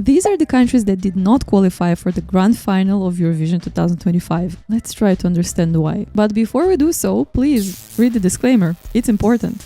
These are the countries that did not qualify for the grand final of Eurovision 2025. Let's try to understand why. But before we do so, please read the disclaimer. It's important.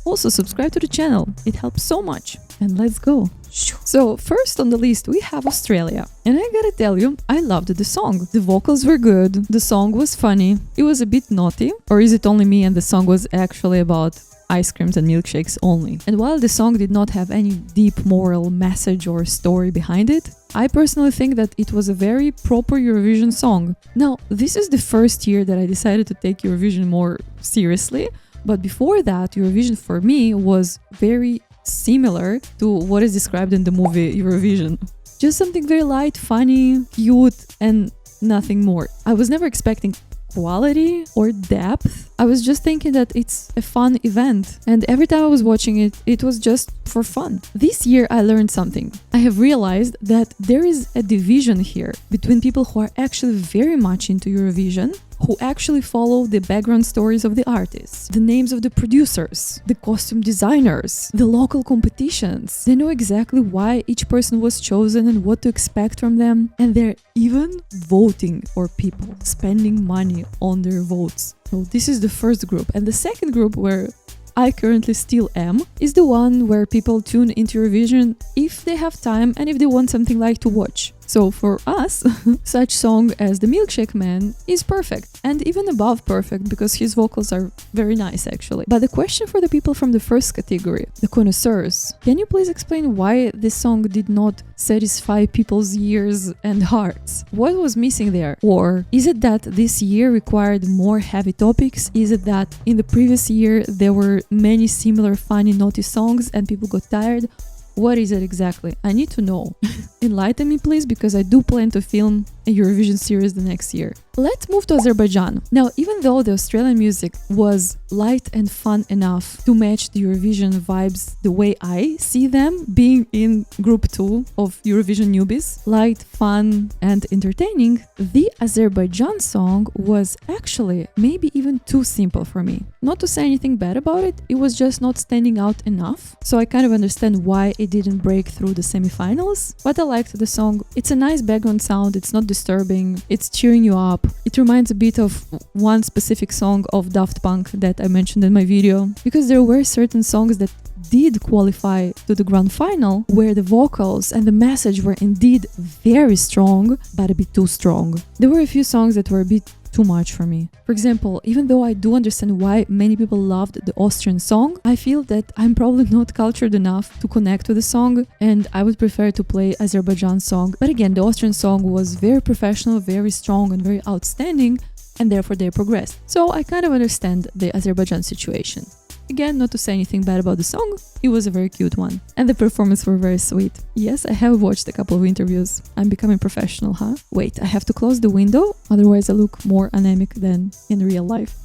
Also, subscribe to the channel. It helps so much. And let's go. So, first on the list, we have Australia. And I gotta tell you, I loved the song. The vocals were good. The song was funny. It was a bit naughty. Or is it only me and the song was actually about ice creams and milkshakes only? And while the song did not have any deep moral message or story behind it, I personally think that it was a very proper Eurovision song. Now, this is the first year that I decided to take Eurovision more seriously, but before that, Eurovision for me was very similar to what is described in the movie Eurovision. Just something very light, funny, cute, and nothing more. I was never expecting quality or depth. I was just thinking that it's a fun event, and every time I was watching it, it was just for fun. This year I learned something. I have realized that there is a division here between people who are actually very much into Eurovision, who actually follow the background stories of the artists, the names of the producers, the costume designers, the local competitions. They know exactly why each person was chosen and what to expect from them, and they're even voting for people, spending money on their votes. So this is the first group. And the second group, where I currently still am, is the one where people tune into Eurovision if they have time and if they want something like to watch. So for us, such song as The Milkshake Man is perfect, and even above perfect, because his vocals are very nice actually. But the question for the people from the first category, the connoisseurs, can you please explain why this song did not satisfy people's ears and hearts? What was missing there? Or is it that this year required more heavy topics? Is it that in the previous year there were many similar funny naughty songs and people got tired? What is it exactly? I need to know. Enlighten me please, because I do plan to film a Eurovision series the next year. Let's move to Azerbaijan. Now, even though the Australian music was light and fun enough to match the Eurovision vibes the way I see them, being in group 2 of Eurovision newbies, light, fun and entertaining, the Azerbaijan song was actually maybe even too simple for me. Not to say anything bad about it, it was just not standing out enough, so I kind of understand why it didn't break through the semifinals, but I liked the song. It's a nice background sound, it's not disturbing, it's cheering you up. It reminds a bit of one specific song of Daft Punk that I mentioned in my video, because there were certain songs that did qualify to the grand final where the vocals and the message were indeed very strong, but a bit too strong. There were a few songs that were a bit too much for me. For example, even though I do understand why many people loved the Austrian song, I feel that I'm probably not cultured enough to connect with the song, and I would prefer to play Azerbaijan song. But again, the Austrian song was very professional, very strong and very outstanding, and therefore they progressed. So I kind of understand the Azerbaijan situation. Again, not to say anything bad about the song, it was a very cute one. And the performances were very sweet. Yes, I have watched a couple of interviews. I'm becoming professional, huh? Wait, I have to close the window, otherwise I look more anemic than in real life.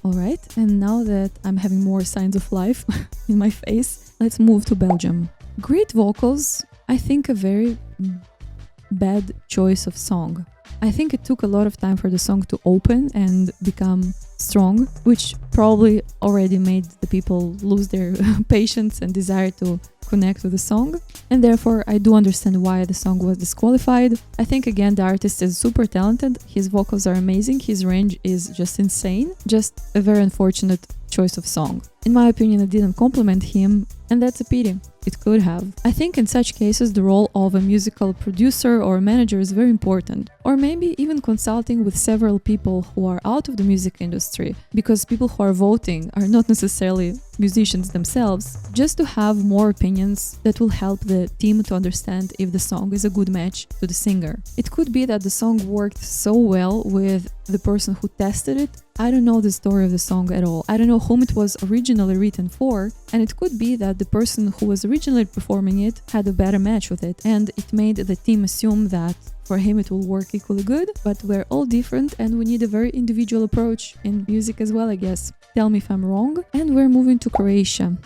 Alright, and now that I'm having more signs of life in my face, let's move to Belgium. Great vocals, I think a very bad choice of song. I think it took a lot of time for the song to open and become strong, which probably already made the people lose their patience and desire to connect with the song, and therefore I do understand why the song was disqualified. I think again the artist is super talented, his vocals are amazing, his range is just insane, just a very unfortunate choice of song. In my opinion, it didn't compliment him, and that's a pity. It could have. I think in such cases the role of a musical producer or manager is very important, or maybe even consulting with several people who are out of the music industry, because people who are voting are not necessarily musicians themselves, just to have more opinions that will help the team to understand if the song is a good match to the singer. It could be that the song worked so well with the person who tested it. I don't know the story of the song at all. I don't know whom it was originally written for, and it could be that the person who was originally performing it had a better match with it, and it made the team assume that for him it will work equally good, but we're all different and we need a very individual approach in music as well, I guess. Tell me if I'm wrong. And we're moving to Croatia.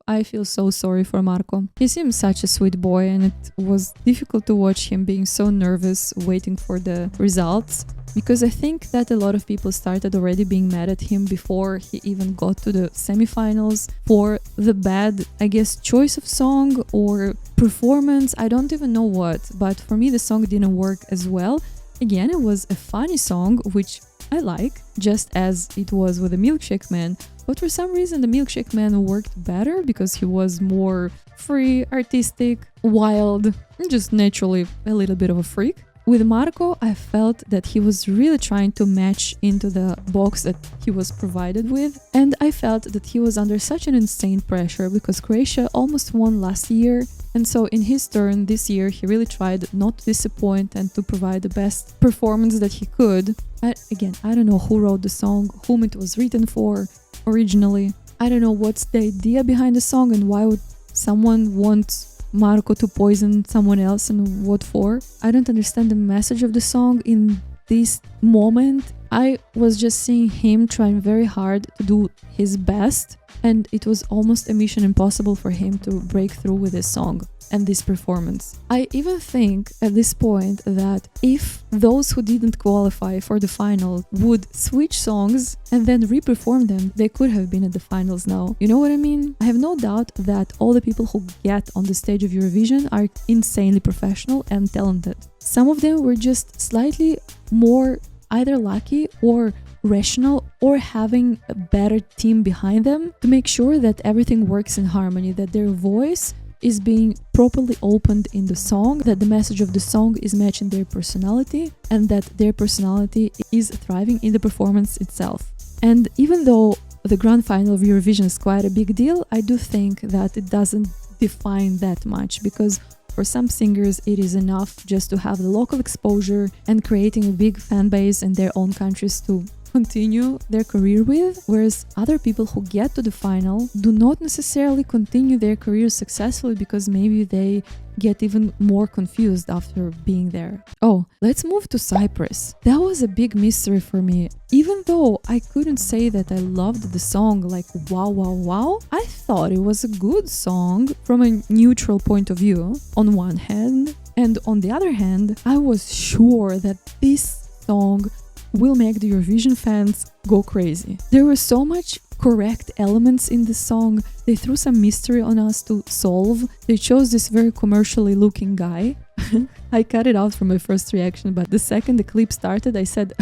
I feel so sorry for Marco. He seems such a sweet boy, and it was difficult to watch him being so nervous waiting for the results, because I think that a lot of people started already being mad at him before he even got to the semifinals for the bad, I guess, choice of song or performance. I don't even know what, but for me the song didn't work as well. Again, it was a funny song, which I like, just as it was with the Milkshake Man, but for some reason the Milkshake Man worked better because he was more free, artistic, wild, and just naturally a little bit of a freak. With Marco, I felt that he was really trying to match into the box that he was provided with, and I felt that he was under such an insane pressure because Croatia almost won last year, and so in his turn this year he really tried not to disappoint and to provide the best performance that he could. I don't know who wrote the song, whom it was written for originally. I don't know what's the idea behind the song and why would someone want Marco to poison someone else and what for. I don't understand the message of the song in this moment. I was just seeing him trying very hard to do his best, and it was almost a mission impossible for him to break through with this song and this performance. I even think at this point that if those who didn't qualify for the final would switch songs and then re-perform them, they could have been at the finals now. You know what I mean? I have no doubt that all the people who get on the stage of Eurovision are insanely professional and talented. Some of them were just slightly more either lucky or rational or having a better team behind them to make sure that everything works in harmony, that their voice is being properly opened in the song, that the message of the song is matching their personality, and that their personality is thriving in the performance itself. And even though the grand final of Eurovision is quite a big deal, I do think that it doesn't define that much, because for some singers it is enough just to have the local exposure and creating a big fan base in their own countries to continue their career with, whereas other people who get to the final do not necessarily continue their careers successfully because maybe they get even more confused after being there. Oh, let's move to Cyprus. That was a big mystery for me. Even though I couldn't say that I loved the song like wow, I thought it was a good song from a neutral point of view on one hand, and on the other hand, I was sure that this song will make the Eurovision fans go crazy. There were so much correct elements in the song. They threw some mystery on us to solve. They chose this very commercially looking guy. I cut it out from my first reaction, but the second the clip started, I said,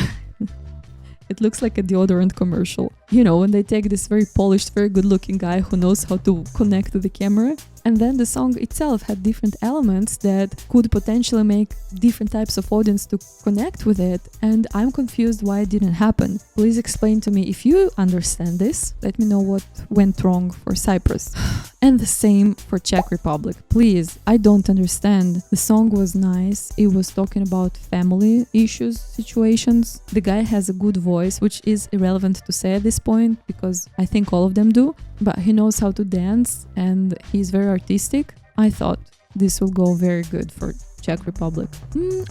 it looks like a deodorant commercial. You know, when they take this very polished, very good looking guy who knows how to connect to the camera. And then the song itself had different elements that could potentially make different types of audience to connect with it. And I'm confused why it didn't happen. Please explain to me if you understand this. Let me know what went wrong for Cyprus. And the same for Czech Republic. Please, I don't understand. The song was nice. It was talking about family issues, situations. The guy has a good voice, which is irrelevant to say at this point because I think all of them do. But he knows how to dance and he's very artistic. I thought this will go very good for Czech Republic.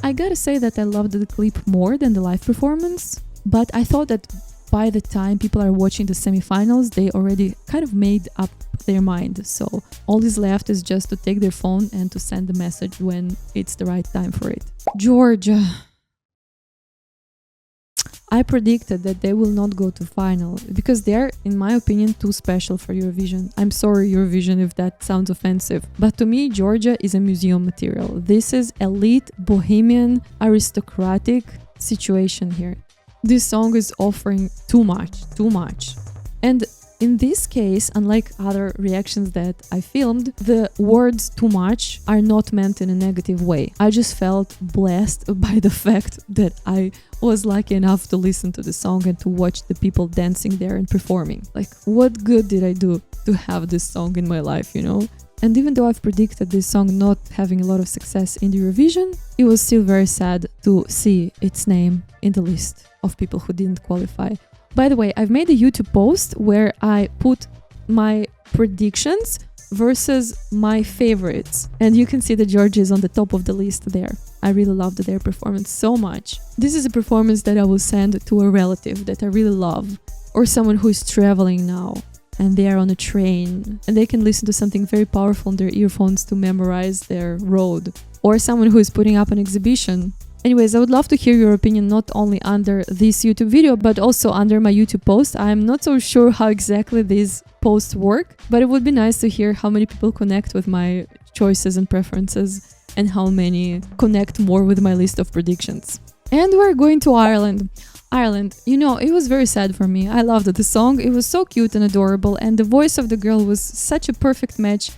I gotta say that I loved the clip more than the live performance, but I thought that by the time people are watching the semifinals, they already kind of made up their mind. So all is left is just to take their phone and to send the message when it's the right time for it. Georgia. I predicted that they will not go to final because they're, in my opinion, too special for Eurovision. I'm sorry, Eurovision, if that sounds offensive, but to me, Georgia is a museum material. This is elite, bohemian, aristocratic situation here. This song is offering too much. And in this case, unlike other reactions that I filmed, the words too much are not meant in a negative way. I just felt blessed by the fact that I was lucky enough to listen to the song and to watch the people dancing there and performing. Like, what good did I do to have this song in my life, you know? And even though I've predicted this song not having a lot of success in the Eurovision, it was still very sad to see its name in the list of people who didn't qualify. By the way, I've made a YouTube post where I put my predictions versus my favorites. And you can see that Georgia is on the top of the list there. I really loved their performance so much. This is a performance that I will send to a relative that I really love, or someone who is traveling now. and they are on a train and they can listen to something very powerful on their earphones to memorize their road, or someone who is putting up an exhibition. Anyways, I would love to hear your opinion not only under this YouTube video, but also under my YouTube post. I'm not so sure how exactly these posts work, but it would be nice to hear how many people connect with my choices and preferences and how many connect more with my list of predictions. And we're going to Ireland. Ireland, you know, it was very sad for me. I loved the song. It was so cute and adorable, and the voice of the girl was such a perfect match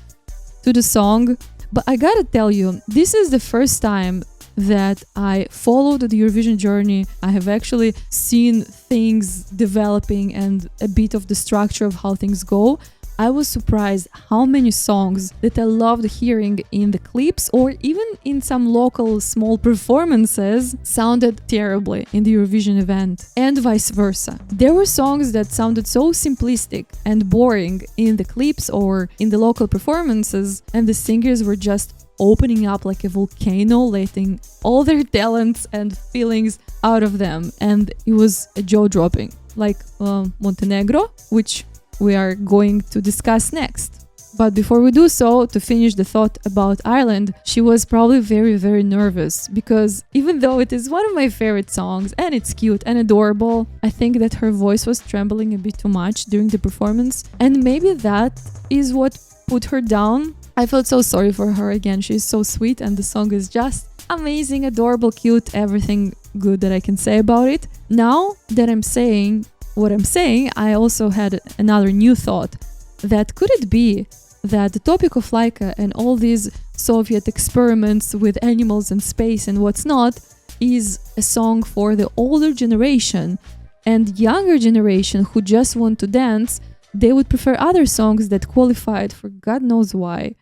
to the song. But I gotta tell you, this is the first time that I followed the Eurovision journey. I have actually seen things developing and a bit of the structure of how things go. I was surprised how many songs that I loved hearing in the clips or even in some local small performances sounded terribly in the Eurovision event, and vice versa. There were songs that sounded so simplistic and boring in the clips or in the local performances, and the singers were just opening up like a volcano, letting all their talents and feelings out of them, and it was jaw-dropping, like Montenegro, which we are going to discuss next. But before we do so, to finish the thought about Ireland, she was probably very, very nervous, because even though it is one of my favorite songs and it's cute and adorable, I think that her voice was trembling a bit too much during the performance, and maybe that is what put her down. I felt so sorry for her. Again, she's so sweet and the song is just amazing, adorable, cute, everything good that I can say about it. Now that I'm saying what I'm saying, I also had another new thought, that could it be that the topic of Laika and all these Soviet experiments with animals and space and what's not is a song for the older generation, and younger generation who just want to dance, they would prefer other songs that qualified for God knows why.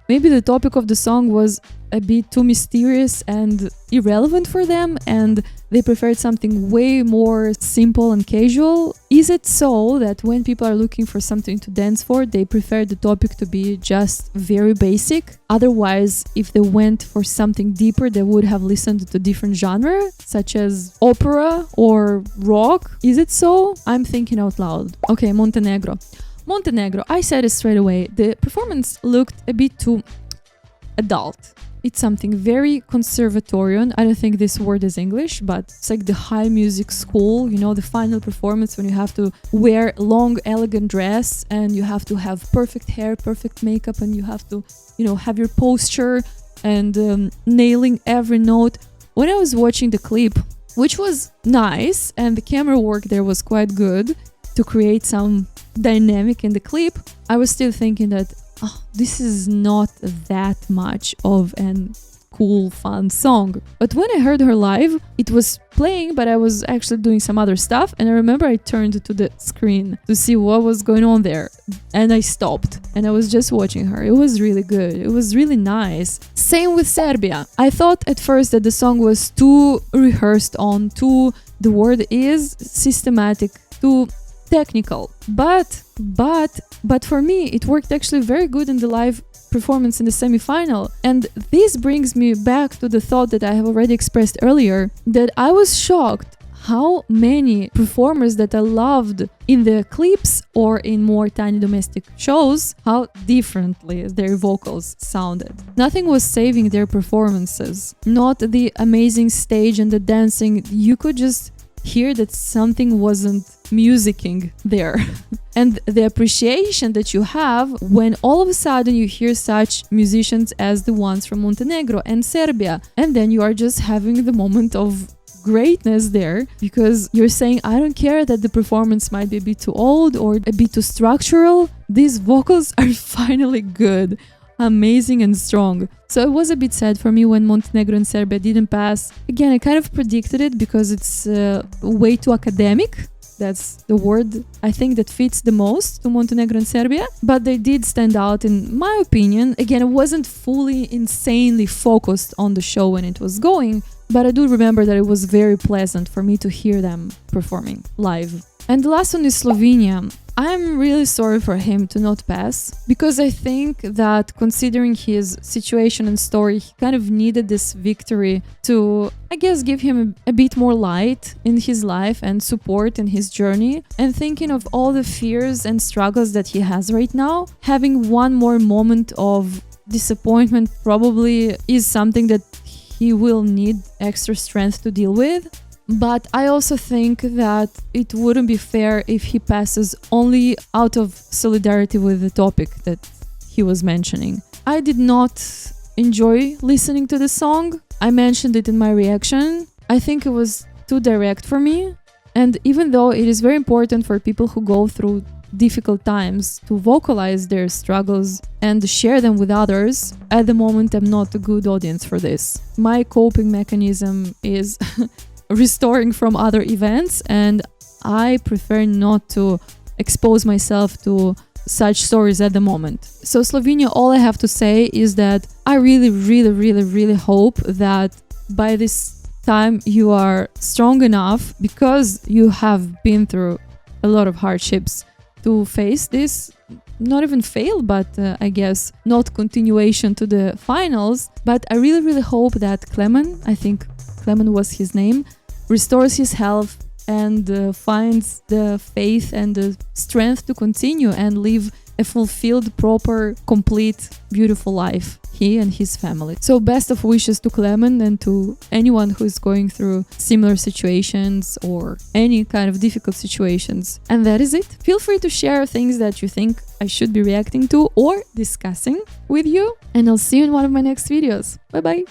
Maybe the topic of the song was a bit too mysterious and irrelevant for them, and they preferred something way more simple and casual. Is it so that when people are looking for something to dance for, they prefer the topic to be just very basic? Otherwise, if they went for something deeper, they would have listened to different genre, such as opera or rock. Is it so? I'm thinking out loud. Okay, Montenegro, I said it straight away. The performance looked a bit too adult. It's something very conservatorian. I don't think this word is English, but it's like the high music school, you know, the final performance when you have to wear long, elegant dress and you have to have perfect hair, perfect makeup, and you have to, you know, have your posture and nailing every note. When I was watching the clip, which was nice, and the camera work there was quite good to create some dynamic in the clip, I was still thinking that this is not that much of an cool, fun song. But when I heard her live, it was playing, but I was actually doing some other stuff, and I remember I turned to the screen to see what was going on there, and I stopped and I was just watching her. It was really good. It was really nice. Same with Serbia. I thought at first that the song was too rehearsed on, too, the word is systematic, too technical, but for me it worked actually very good in the live performance in the semi-final. And this brings me back to the thought that I have already expressed earlier, that I was shocked how many performers that I loved in the clips or in more tiny domestic shows, how differently their vocals sounded. Nothing was saving their performances, not the amazing stage and the dancing. You could just hear that something wasn't musicking there. And the appreciation that you have when all of a sudden you hear such musicians as the ones from Montenegro and Serbia, and then you are just having the moment of greatness there, because you're saying, I don't care that the performance might be a bit too old or a bit too structural, these vocals are finally good, amazing and strong. So it was a bit sad for me when Montenegro and Serbia didn't pass. Again, I kind of predicted it because it's way too academic. That's the word I think that fits the most to Montenegro and Serbia. But they did stand out in my opinion. Again, I wasn't fully insanely focused on the show when it was going, but I do remember that it was very pleasant for me to hear them performing live. And the last one is Slovenia. I'm really sorry for him to not pass, because I think that considering his situation and story, he kind of needed this victory to, I guess, give him a bit more light in his life and support in his journey. And thinking of all the fears and struggles that he has right now, having one more moment of disappointment probably is something that he will need extra strength to deal with. But I also think that it wouldn't be fair if he passes only out of solidarity with the topic that he was mentioning. I did not enjoy listening to the song. I mentioned it in my reaction. I think it was too direct for me. And even though it is very important for people who go through difficult times to vocalize their struggles and share them with others, at the moment I'm not a good audience for this. My coping mechanism is restoring from other events, and I prefer not to expose myself to such stories at the moment. So Slovenia, all I have to say is that I really hope that by this time you are strong enough, because you have been through a lot of hardships, to face this, not even fail, but I guess not continuation to the finals. But I really hope that Klemen, I think Klemen was his name, restores his health and finds the faith and the strength to continue and live a fulfilled, proper, complete, beautiful life, he and his family. So best of wishes to Klemen and to anyone who is going through similar situations or any kind of difficult situations. And that is it. Feel free to share things that you think I should be reacting to or discussing with you, and I'll see you in one of my next videos. Bye bye!